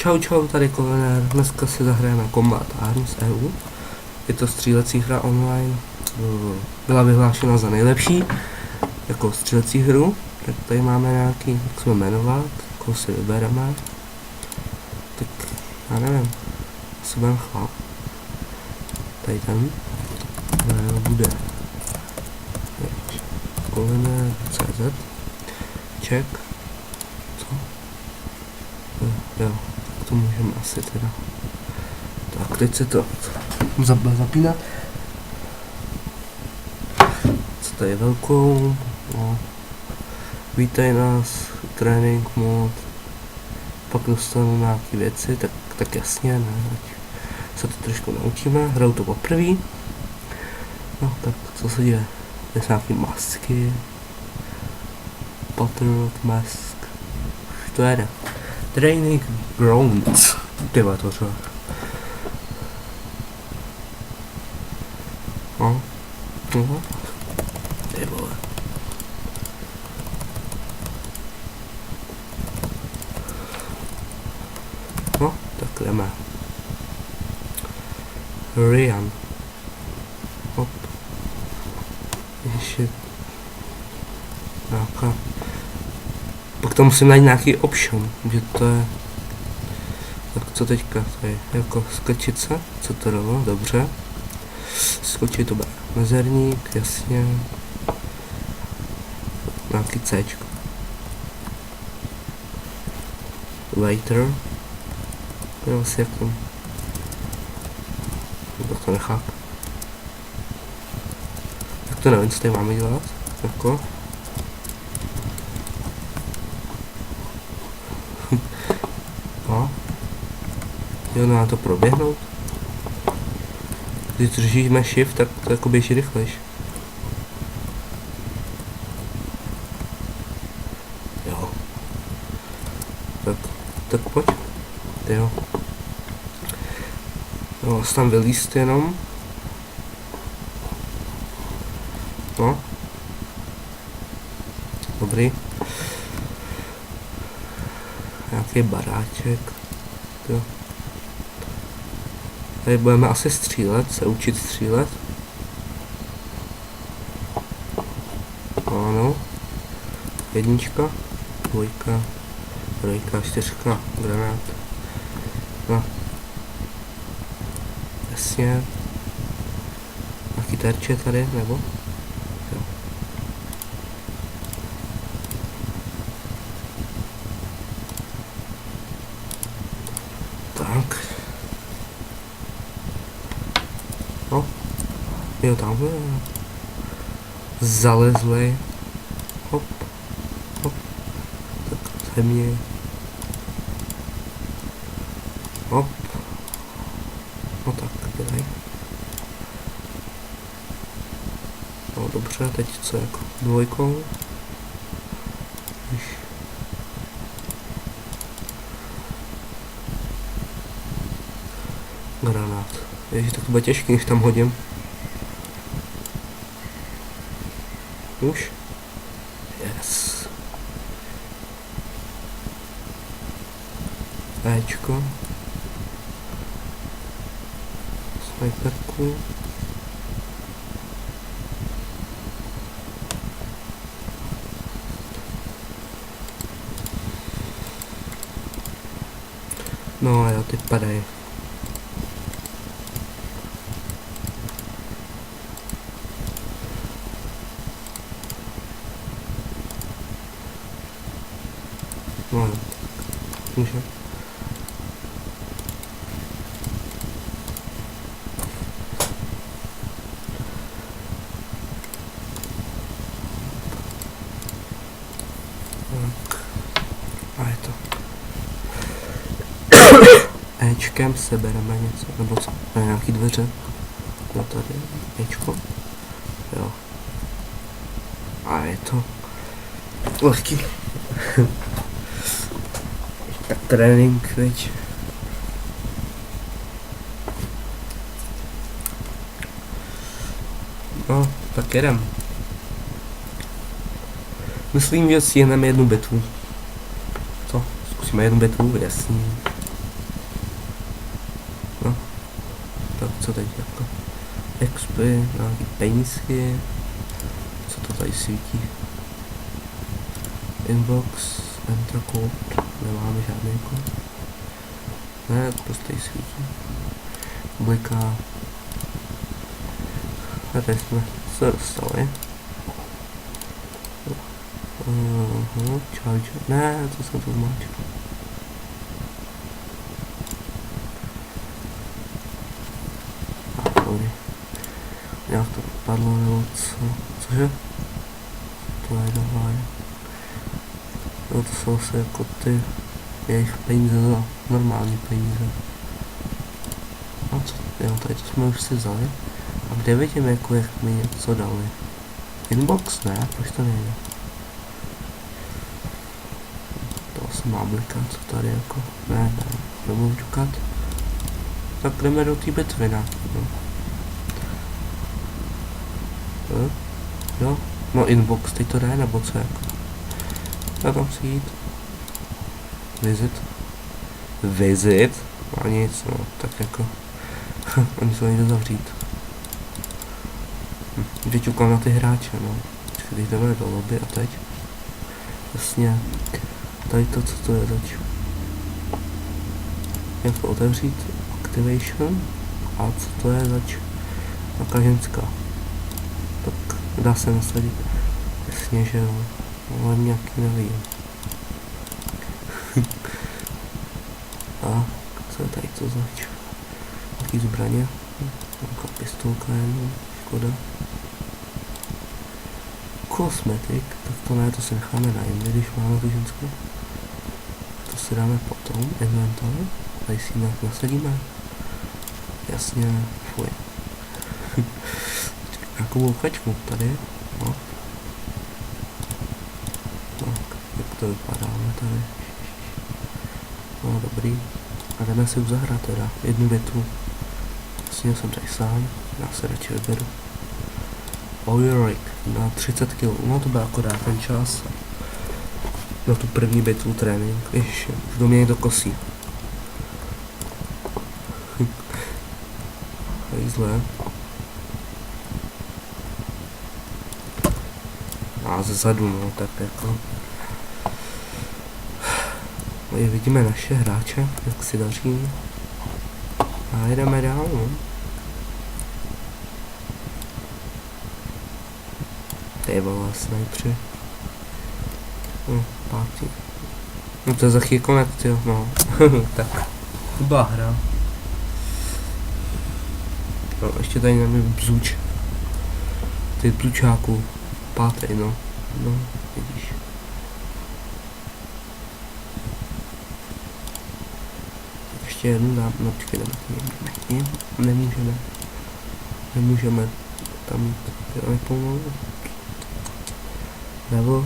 Čau čau, tady Kolenér, dneska si zahrajeme Combat Arms EU. Je to střílecí hra online, byla vyhlášena za nejlepší, jako střílecí hru. Tak tady máme nějaký, jak se jmenovat, koho si vybereme. Tak, já nevím, asi budem chlap. Tady ten, bude Kolenér.cz, check, co? Jo, to můžeme asi teda. Tak, teď se to zapínat. Co tady je velkou? No. Vítej nás, trénink mod. Pak dostanu nějaké věci, tak jasně, ne, ať se to trošku naučíme. Hraju to poprvé. No, tak co se děje? Tady jsou nějaké masky. Patriot mask. Už to jede. Training grounds. Tyhle to co? No. Ty vole. No, tak jdeme. Ryan. Hop. Ještě nějaká. Pak tam musím najít nějaký option, že to je. Tak co teďka tady, jako skočit se, co to dalo, dobře. Skočit to bude mezerník, jasně. Nějaký Cčko. Later. To je asi jak tam. To nechápu. Tak to nevím, co tady máme dělat, jako. No. Jo, no, to proběhnout. Když držíme shift, tak to jako běží rychlejš. Jo. Tak pojď. Jo. Jo, tam vylíst jenom. No. Dobrý. Nějaký baráček. Jo. Tady budeme asi střílet, se učit střílet. Ano. Jednička, dvojka, trojka, čtyřka, granát. No. Jasně. Nějaký terče tady, nebo? Jo. Tak. No. Jo, tamhle. Zalezli. Hop. Hop. Tak země. Hop. No tak, dělej. No dobře, teď co jako dvojkou. Granát. Ježi, tak to bude těžký, když tam hodím. Už? Yes. Éčko. Sniperku. No a jo, ty padaj. No, může. Tak. A je to. Ečkem sebereme něco, nebo co? Ne, nějaký dveře. No tady, Ečko. Jo. A je to. Lehký. Tak trénink, veď. No, tak jedem. Myslím, že stihneme jednu bitvu. Co? Zkusíme jednu bitvu, jasný. Tak co teď jako? Expy, nějaký penízky. Co to tady svítí? Inbox, enter code, nemáme žádný kód. Ne, to prostě tady svítí. Publika. A teď jsme se dostali. Charge. Ne, to jsem to zmáčil. Dobrý. Nějak to padlo nebo co? Cože? To je dobré. No to jsou asi jako ty jejich peníze za normální peníze. A co? Jo, tady to jsme už si vzali. A kde vidím jako jak mi něco dali? Inbox? Ne, proč to nejde? To asi má blikat, co tady jako? Ne, nebudu čukat. Tak jdeme do té bitvy, ne? Jo? No inbox, teď to jde, nebo co jako? Já tam si jít. Visit? A nic, no, tak jako. Oni se nejde zavřít. Teď čukám na ty hráče, no. Když jdeme do lobby a teď. Jasně. Tady to, co to je zač. Jak to otevřít? Activation. A co to je zač? Taká ženská. Tak dá se nasadit. Jasně, že jo. Ale nějaký nevím. A co je tady to zač? Jaký zbraně? Nějaká pistolka jenom. Škoda. Kosmetik, tak to ne, to si necháme na jindy, když máme tu ženskou. To si dáme potom, inventory, tady si nějak nasadíme. Jasně, fuj. Nějakou bouchačku tady, no. Tak, jak to vypadáme tady. No dobrý. A jdeme si už zahrát teda, jednu bitvu. Jasně, jsem tady sám, já se radši vyberu. Oirik na 30 kg, no to byl akorát ten čas. Na tu první bitvu trénink, ještě, už do mě někdo kosí. Tady zle. A zezadu, no, tak jako. Tady vidíme naše hráče, jak si daří. A jdeme dál, no. Ty vole, snajpři. No, pátý. No to je za chvíli konec, jo, no. Tak. To byla hra. No, ještě tady máme bzuč. Ty bzučáků. Pátý, no. No, vidíš. Ještě jednu dám, no počkej, jdeme k ním. Nemůžeme. Nemůžeme tam pomalu. Nebo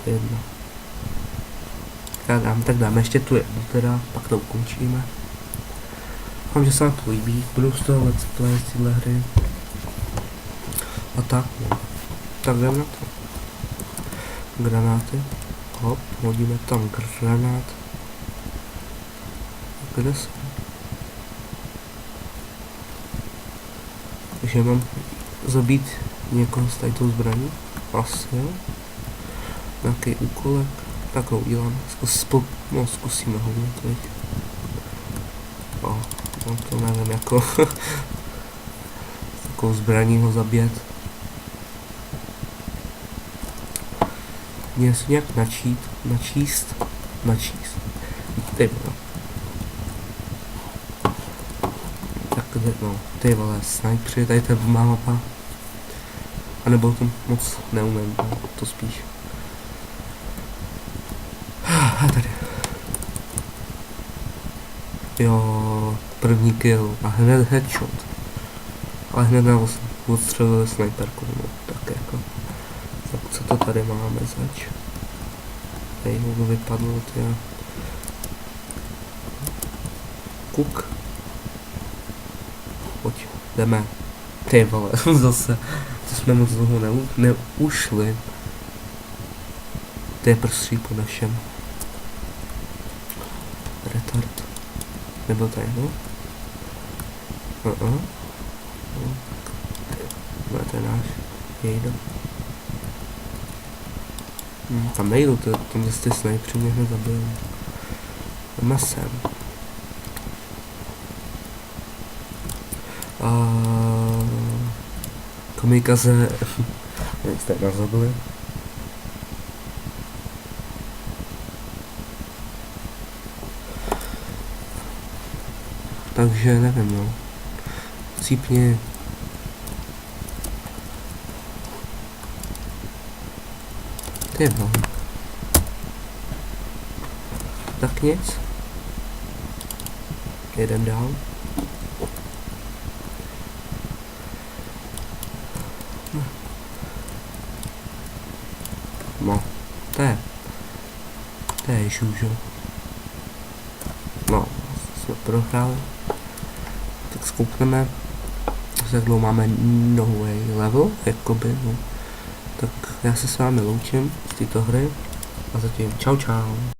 jedna. Tak dáme ještě tu jednu teda, pak to ukončíme. Doufám, že se vám to líbí, budu z toho let's play z téhle hry. A tak, no. Tak jdeme na to. Granáty. Hop, hodíme tam granát. Kde jsem? Takže mám zabít někoho s tady tou zbraní. Asi jo. Nějaký úkolek. Tak ho uděláme. Zkusíme ho udělat, teď. No to nevím, jako s takovou zbraní ho zabít. Měl si nějak načíst. Ty vole. Tak no, ty vole, snajpři, tady ta má mapa. A nebo to moc neumím, no, to spíš. A tady. Jo, první kill a hned headshot. Ale hned nám odstřelili snajperku, no, tak jako. Tak co to tady máme zač? Tady mu vypadlo, tyjo. Kuk. Pojď, jdeme. Ty vole, zase. To jsme moc dlouho neušli. To je prostří po našem. Retard. Nebyl tady, no? To je náš jejdo. Tam nejdu, tam zase ty snajpři mě hned zabijou. Jdeme sem. Kamikaze. Jak jste nás zabili? Takže nevím, no. Cípni. Ty no. Tak nic. Jedem dál. No, to je žůžo. No, jsme prohráli. Tak zkoukneme, jak dlouho máme no way level, jakoby, no. Tak já se s vámi loučím z této hry a zatím čau čau.